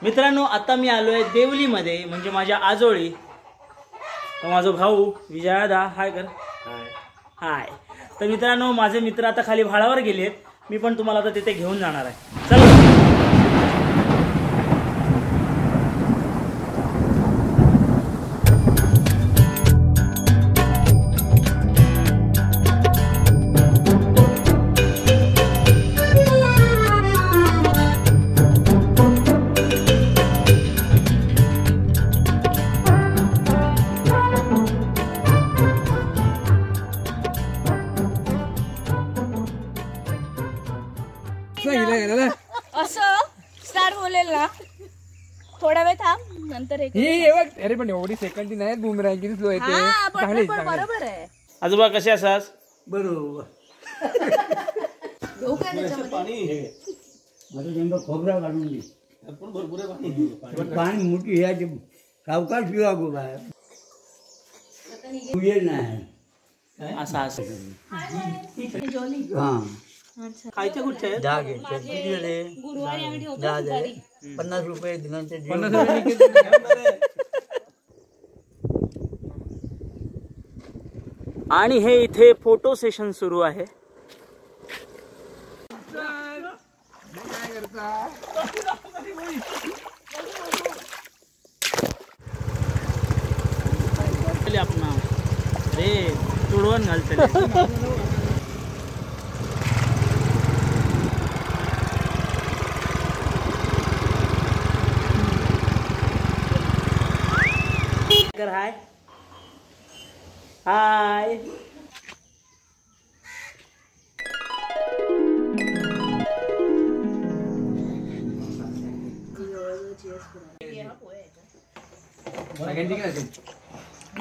मित्रांनो आता मी आलोय देवलीमध्ये, म्हणजे माझ्या आजोळी. माझा भाऊ विजयादा हाय कर. हाय. तर मित्रांनो माझे मित्र आता खाली भाडावर गेलेत, मी पण तुम्हाला आता तिथे घेऊन जाणार आहे. चला. असं स्टार बोलेल ना, थोडा वेळ थांब नंतर अरे पण एवढी सेकंड नाही बुमरॅंग किती स्लो येते. बरोबर आहे. आजोबा कसे असास? बरोबर. खोबरा काढून दे. पाणी मोठी ह्या सावकाश पिवा गो बाहेर नाही असं असं. हा खायच्या कुठच्या आहेत? 10 घे. किती झाले? 10 झाले. 50 रुपये दिनांचे. आणि हे इथे फोटो सेशन सुरू आहे. आपण रे तुडवून घालते. हाय हाय.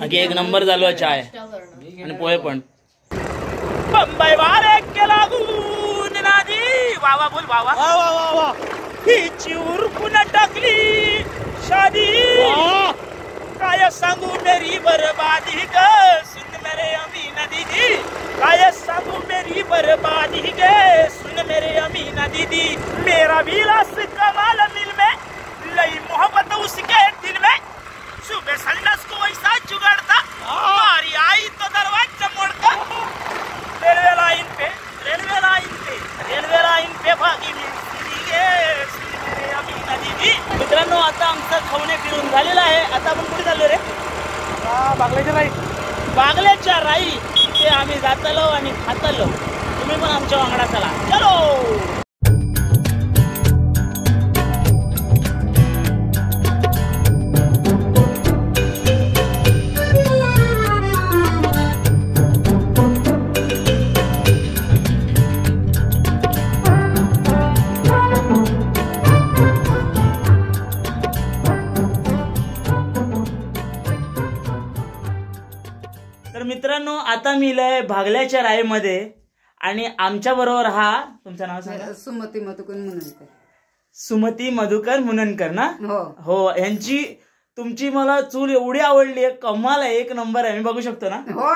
आगे एक नंबर झालो चाय आणि पोहे पण. बंबई वारे के लागून नादी वावा बोल वावा वावा हिची उरकून टाकली शादी. काय सांगू मेरी बर्बादी ग सुन मेरे अमीना दीदी. काय सांगू मेरी बर्बादी ग सुन मेरे अमीना दीदी. मेरा विलास कमाल मिल में लई मोहब्बत उसके दिल में. सुबह संडास को वैसा जुगाड़ता हमारी आई तो दरवाजा मोड़ता. रेलवे लाइन पे भागी मेरे अमीना दीदी. मित्रांनो आता आमचं खवणे फिरून झालेलं आहे. आता आपण कुठे चाललो रे? बागल्याच्या राई ते आम्ही जातलो आणि खातलो. तुम्ही पण आमच्या वांगडा चला. चलो. तर मित्रांनो आता मी इलाय भागल्याच्या राईमध्ये आणि आमच्या बरोबर हा तुमचं नाव सांगा. सुमती मधुकर मुननकर. सुमती मधुकर मुननकर ना? हो हो. यांची तुमची मला चूल एवढी आवडली आहे, कमाल आहे, एक नंबर आहे. मी बघू शकतो ना? हो.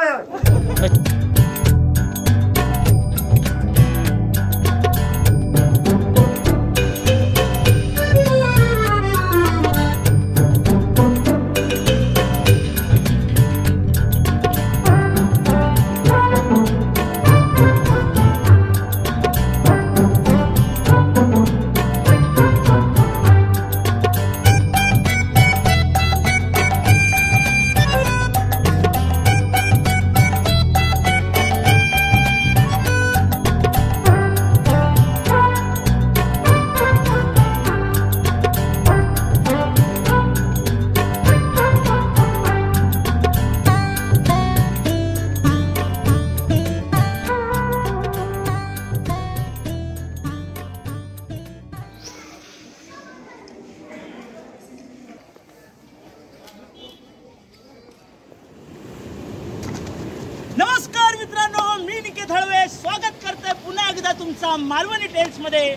नमस्कार मित्रांनो, मी निकेत हळवे स्वागत करतोय पुन्हा एकदा तुमचा मालवणी टेल्स मध्ये.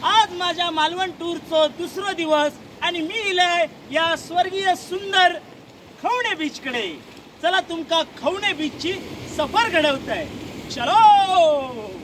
आज माझ्या मालवण टूरचा दुसरा दिवस आणि मी इलाय या स्वर्गीय सुंदर खवणे बीच कडे. चला तुमका खवणे बीच ची सफर घडवताय. चलो.